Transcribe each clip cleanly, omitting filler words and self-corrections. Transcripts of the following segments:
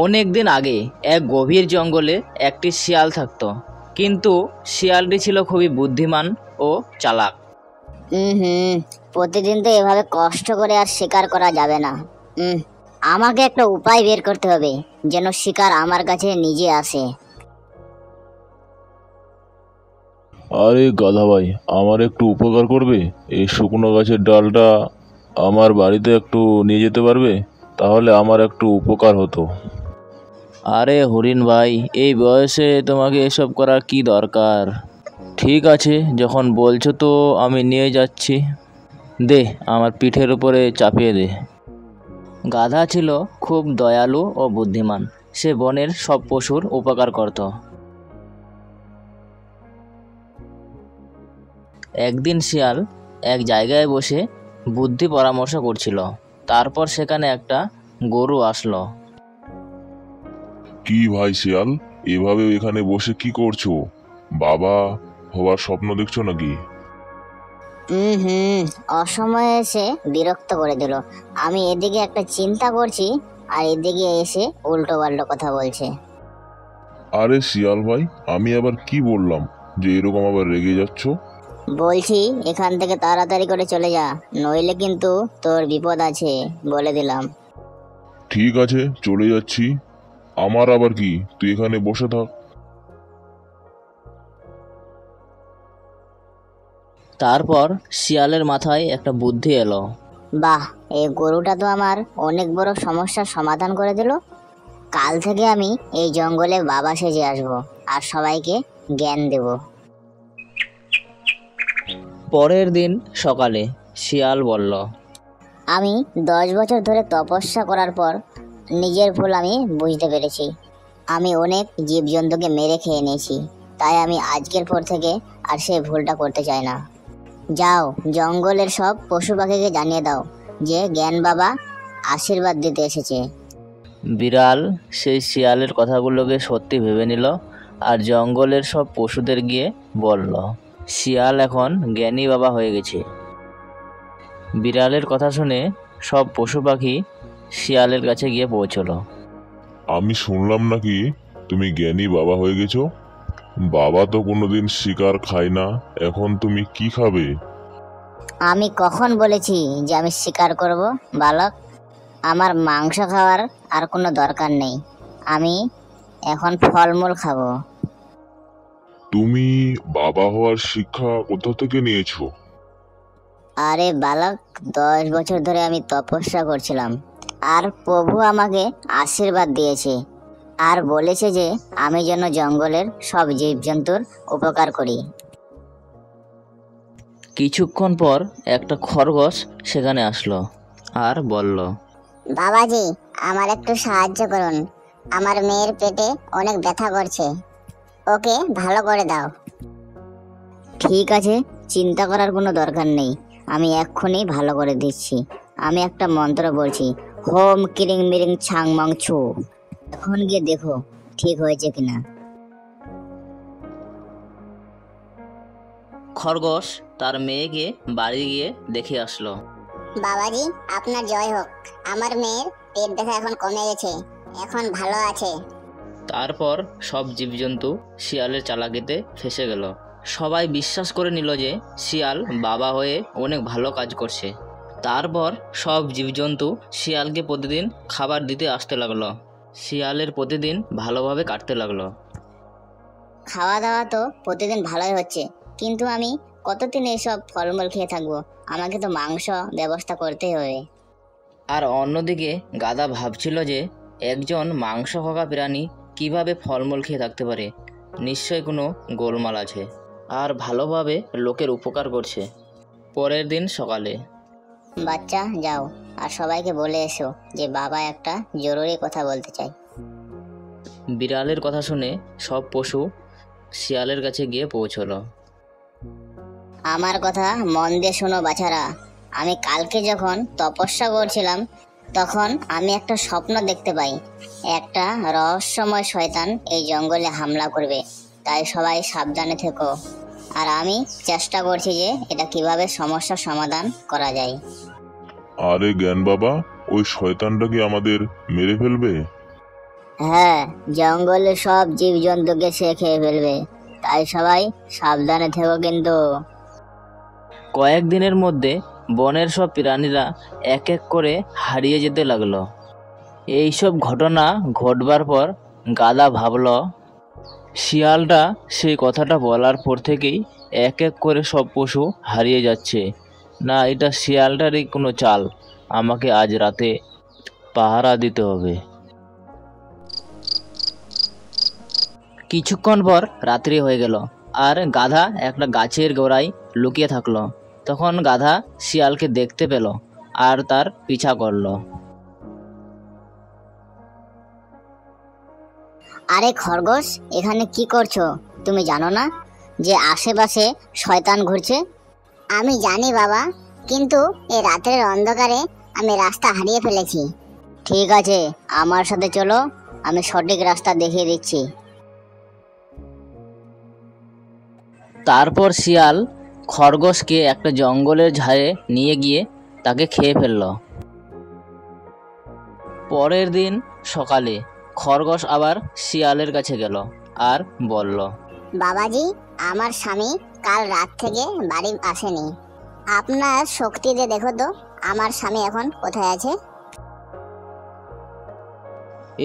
অনেক দিন আগে এক গভীর জঙ্গলে একটি শিয়াল থাকতো, কিন্তু শিয়ালটি ছিল খুবই বুদ্ধিমান ও চালাক। হুম, প্রতিদিন তো এভাবে কষ্ট করে আর শিকার করা যাবে না। হুম, আমাকে একটা উপায় বের করতে হবে যেন শিকার আমার কাছে নিজে আসে। আরে গাধা ভাই, আমার একটু উপকার করবে? এই শুকনো গাছের ডালটা আমার বাড়িতে একটু নিয়ে যেতে পারবে? তাহলে আমার একটু উপকার হতো। আরে হরিণ ভাই, এই বয়সে তোমাকে এসব করার কি দরকার? ঠিক আছে, যখন বলছো তো আমি নিয়ে যাচ্ছি। দে, আমার পিঠের উপরে চাপিয়ে দে। গাধা ছিল খুব দয়ালু ও বুদ্ধিমান। সে বনের সব পশুর উপকার করত। একদিন শিয়াল এক জায়গায় বসে বুদ্ধি পরামর্শ করছিল। তারপর সেখানে একটা গরু আসলো। কি ভাই শিয়াল, এভাবে এখানে বসে কি করছো? বাবা হওয়ার স্বপ্ন দেখছো নাকি? হুম, অসময়ে এসে বিরক্ত করে দিল। আমি এদিকে একটা চিন্তা করছি আর এদিকে এসে উল্টো পাল্টো কথা বলছে। আরে শিয়াল ভাই, আমি আবার কি বললাম যে এরকম আবার রেগে যাচ্ছ? বলছি এখান থেকে তাড়াতাড়ি করে চলে যা, নইলে কিন্তু তোর বিপদ আছে, বলে দিলাম। ঠিক আছে, চলে যাচ্ছি। আমার আবার কি, তুই এখানে বসে থাক। তারপর শিয়ালের মাথায় একটা বুদ্ধি এলো। বাহ, এই গরুটা তো আমার অনেক বড় সমস্যার সমাধান করে দিল। কাল থেকে আমি এই জঙ্গলে বাবা সেজে আসবো আর সবাইকে জ্ঞান দেব। পরের দিন সকালে শিয়াল বলল, আমি 10 বছর ধরে তপস্যা করার পর নিজের ভুল আমি বুঝতে পেরেছি। আমি অনেক জীবজন্তুকে মেরে খেয়ে নিয়েছি, তাই আমি আজকের পর থেকে আর সেই ভুলটা করতে চাই না। যাও, জঙ্গলের সব পশু পাখিকে জানিয়ে দাও যে জ্ঞান বাবা আশীর্বাদ দিতে এসেছে। বিড়াল সেই শিয়ালের কথাগুলোকে সত্যি ভেবে নিল আর জঙ্গলের সব পশুদের গিয়ে বলল, শিয়াল এখন জ্ঞানী বাবা হয়ে গেছে। বিড়ালের কথা শুনে সব পশু পাখি শিয়ালের কাছে গিয়ে পৌঁছলো। আমি শুনলাম নাকি তুমি জ্ঞানী বাবা হয়ে গেছো। বাবা তো কোনোদিন শিকার খায় না, এখন তুমি কি খাবে? আমি কখন বলেছি যে আমি শিকার করব, বালক? আমার মাংস খাওয়ার আর কোনো দরকার নেই। আমি এখন ফলমূল খাবো। তুমি বাবা হওয়ার শিক্ষা কোথা থেকে নিয়েছো? আরে বালক, 10 বছর ধরে আমি তপস্যা করছিলাম আর প্রভু আমাকে আশীর্বাদ দিয়েছে আর বলেছে যে আমি যেন জঙ্গলের সব জীবজন্তুর উপকার করি। কিছুক্ষণ পর একটা খরগোশ সেখানে আসলো আর বলল, বাবাজি, আমার একটু সাহায্য করুন। আমার মেয়ের পেটে অনেক ব্যথা করছে, ওকে ভালো করে দাও। ঠিক আছে, চিন্তা করার কোনো দরকার নেই, আমি এক্ষুনি ভালো করে দিচ্ছি। আমি একটা মন্ত্র বলছি, হোম কিরিং মিরিং ছাং মং ছু। এখন গিয়ে দেখো ঠিক হয়েছে কিনা। খরগোশ তার মেয়েকে বাড়ি গিয়ে দেখে আসলো। বাবাজি, আপনার জয় হোক। আমার মেয়ের পেট ব্যথা এখন কমে গেছে, এখন ভালো আছে। তারপর সব জীবজন্তু শিয়ালের চালাকিতে ফেঁসে গেল। সবাই বিশ্বাস করে নিল যে শিয়াল বাবা হয়ে অনেক ভালো কাজ করছে। তারপর সব জীবজন্তু শিয়ালকে প্রতিদিন খাবার দিতে আসতে লাগলো। শিয়ালের প্রতিদিন ভালোভাবে কাটতে লাগলো। খাওয়া দাওয়া তো প্রতিদিন ভালোই হচ্ছে, কিন্তু আমি কতদিন এসব ফলমূল খেয়ে থাকবো? আমাকে তো মাংস ব্যবস্থা করতেই হবে। আর অন্যদিকে গাধা ভাবছিল যে একজন মাংস খাওয়া প্রাণী কিভাবে ফলমূল খেয়ে থাকতে পারে। নিশ্চয়ই কোনো গোলমাল আছে আর ভালোভাবে লোকের উপকার করছে। পরের দিন সকালে বাচ্চা, যাও আর সবাইকে বলে এসো যে বাবা একটা জরুরি কথা বলতে চাই। বিড়ালের কথা শুনে সব পশু শিয়ালের কাছে গিয়ে পৌঁছলো। আমার কথা মন দিয়ে শোনো বাছারা। আমি কালকে যখন তপস্যা করছিলাম তখন আমি একটা স্বপ্ন দেখতে পাই। একটা রহস্যময় শয়তান এই জঙ্গলে হামলা করবে, তাই সবাই সাবধানে থেকো। আর আমি চেষ্টা করছি যে এটা কিভাবে সমস্যার সমাধান করা যায়। আরে জ্ঞান বাবা, ওই শয়তানটা কি আমাদের মেরে ফেলবে? হ্যাঁ, জঙ্গলের সব জীবজন্তুকে সে খেয়ে ফেলবে, তাই সবাই সাবধানে থেকো কিন্তু। কয়েকদিনের মধ্যে বনের সব প্রাণীরা এক এক করে হারিয়ে যেতে লাগলো। এইসব ঘটনা ঘটবার পর গাধা ভাবল, শিয়ালটা সেই কথাটা বলার পর থেকেই এক এক করে সব পশু হারিয়ে যাচ্ছে। না, এটা শিয়ালটারই কোনো চাল। আমাকে আজ রাতে পাহারা দিতে হবে। কিছুক্ষণ পর রাত্রি হয়ে গেল আর গাধা একটা গাছের গোড়ায় লুকিয়ে থাকলো। তখন গাধা শিয়ালকে দেখতে পেল আর তার পিছা করলো। আরে খরগোশ, এখানে কি করছো? তুমি জানো না যে আশেপাশে শয়তান ঘুরছে? আমি জানি বাবা, কিন্তু এই রাতের অন্ধকারে আমি রাস্তা হারিয়ে ফেলেছি। ঠিক আছে, আমার সাথে চলো, আমি সঠিক রাস্তা দেখিয়ে দিচ্ছি। তারপর শিয়াল খরগোশকে একটা জঙ্গলের ঝাড়ে নিয়ে গিয়ে তাকে খেয়ে ফেলল। পরের দিন সকালে খরগোশ আবার শিয়ালের কাছে গেল আর বলল, বাবাজি, আমার স্বামী কাল রাত থেকে বাড়ি আসেনি। আপনার শক্তি দিয়ে দেখো তো আমার স্বামী এখন কোথায় আছে।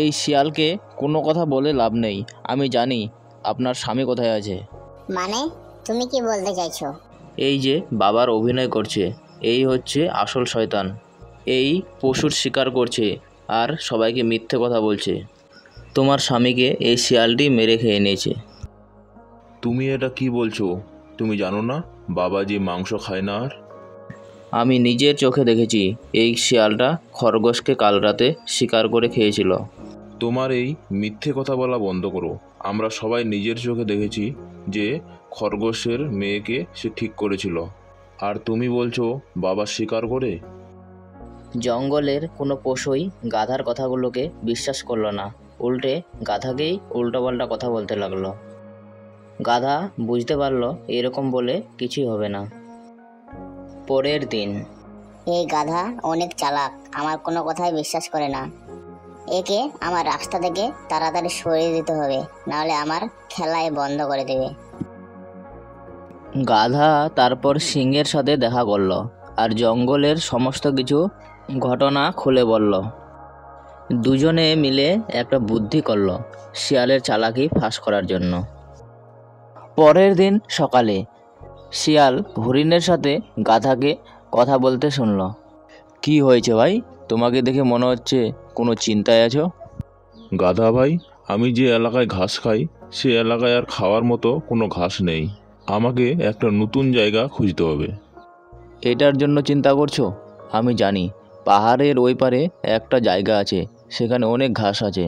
এই শিয়ালকে কোনো কথা বলে লাভ নেই। আমি জানি আপনার স্বামী কোথায় আছে। মানে তুমি কি বলতে চাইছো? এই যে বাবার অভিনয় করছে, এই হচ্ছে আসল শয়তান। এই পশুর শিকার করছে আর সবাইকে মিথ্যে কথা বলছে। তোমার স্বামীকে এই শিয়ালটি মেরে খেয়ে নিয়েছে। তুমি এটা কি বলছো? তুমি জানো না বাবা যে মাংস খায় না আর? আমি নিজের চোখে দেখেছি এই শিয়ালটা খরগোশকে কাল রাতে শিকার করে খেয়েছিল। তোমার এই মিথ্যে কথা বলা বন্ধ করো। আমরা সবাই নিজের চোখে দেখেছি যে খরগোশের মেয়েকে সে ঠিক করেছিল, আর তুমি বলছো বাবা স্বীকার করে? জঙ্গলের কোনো পশুই গাধার কথাগুলোকে বিশ্বাস করলো না, উল্টে গাধাকেই উল্টোপাল্টা কথা বলতে লাগলো। গাধা বুঝতে পারলো এরকম বলে কিছুই হবে না। পরের দিন এই গাধা অনেক চালাক, আমার কোনো কথাই বিশ্বাস করে না। একে আমার রাস্তা থেকে তাড়াতাড়ি সরিয়ে দিতে হবে, নাহলে আমার খেলায় বন্ধ করে দেবে। গাধা তারপর সিংহের সাথে দেখা করলো আর জঙ্গলের সমস্ত কিছু ঘটনা খুলে বলল। দুজনে মিলে একটা বুদ্ধি করলো শিয়ালের চালাকি ফাঁস করার জন্য। পরের দিন সকালে শিয়াল হরিণের সাথে গাধাকে কথা বলতে শুনল। কি হয়েছে ভাই, তোমাকে দেখে মনে হচ্ছে কোনো চিন্তায় আছো? গাধা ভাই, আমি যে এলাকায় ঘাস খাই সে এলাকায় আর খাওয়ার মতো কোনো ঘাস নেই। আমাকে একটা নতুন জায়গা খুঁজতে হবে। এটার জন্য চিন্তা করছো? আমি জানি পাহাড়ের ওই পারে একটা জায়গা আছে, সেখানে অনেক ঘাস আছে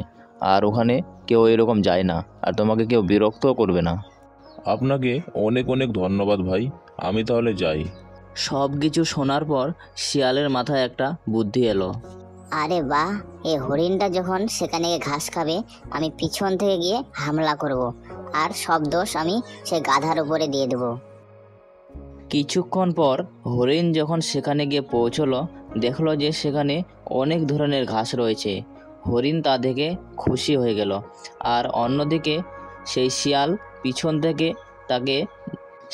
আর ওখানে কেউ এরকম যায় না আর তোমাকে কেউ বিরক্তও করবে না। আপনাকে অনেক অনেক ধন্যবাদ ভাই, আমি তাহলে যাই। সব কিছু শোনার পর শিয়ালের মাথায় একটা বুদ্ধি এলো। আরে বাহ, এই হরিণটা যখন সেখানে গিয়ে ঘাস খাবে, আমি পিছন থেকে গিয়ে হামলা করব আর সব দোষ আমি সে গাধার উপরে দিয়ে দেব। কিছুক্ষণ পর হরিণ যখন সেখানে গিয়ে পৌঁছলো, দেখলো যে সেখানে অনেক ধরনের ঘাস রয়েছে। হরিণ তা দেখে খুশি হয়ে গেল আর অন্যদিকে সেই শিয়াল পিছন থেকে তাকে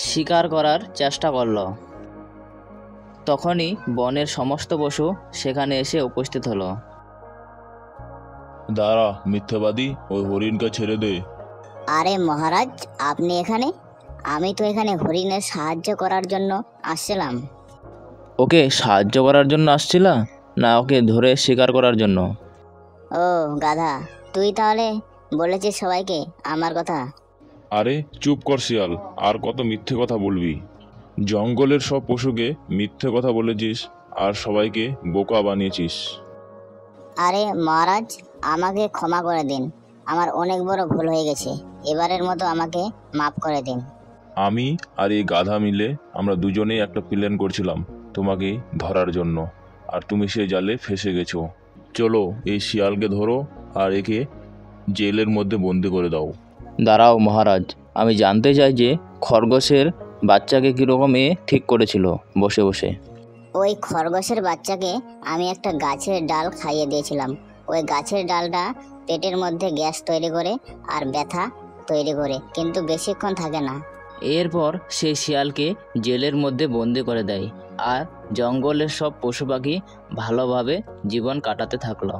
শিকার করার চেষ্টা করলো। তখনই বনের সমস্ত পশু সেখানে এসে উপস্থিত হলো। দাঁড়া মিথ্যাবাদী, ওই হরিণকে ছেড়ে দে। আরে মহারাজ, আপনি এখানে? আমি তো এখানে হরিণের সাহায্য করার জন্য আসছিলাম। ওকে সাহায্য করার জন্য আসছিলা, না ওকে ধরে শিকার করার জন্য? ও গাধা, তুই তাহলে বলেছিস সবাইকে আমার কথা? আরে চুপ কর শিয়াল, আর কত মিথ্যে কথা বলবি? জঙ্গলের সব পশুকে মিথ্যে কথা বলেছিস আর সবাইকে বোকা বানিয়েছিস। আরে মহারাজ, আমাকে ক্ষমা করে দিন, আমার অনেক বড় ভুল হয়ে গেছে, এবারের মতো আমাকে মাফ করে দিন। আমি আর এই গাধা মিলে আমরা দুজনেই একটা প্ল্যান করছিলাম তোমাকে ধরার জন্য, আর তুমি সেই জালে ফেসে গেছো। চলো এই শিয়ালকে ধরো আর একে জেলের মধ্যে বন্দি করে দাও। দাঁড়াও মহারাজ, আমি জানতে চাই যে খরগোশের বাচ্চাকে কীরকম ঠিক করেছিল বসে বসে? ওই খরগোশের বাচ্চাকে আমি একটা গাছের ডাল খাইয়ে দিয়েছিলাম। ওই গাছের ডালটা পেটের মধ্যে গ্যাস তৈরি করে আর ব্যথা তৈরি করে, কিন্তু বেশিক্ষণ থাকে না। এরপর সেই শিয়ালকে জেলের মধ্যে বন্দি করে দেয় আর জঙ্গলের সব পশু পাখি ভালোভাবে জীবন কাটাতে থাকলো।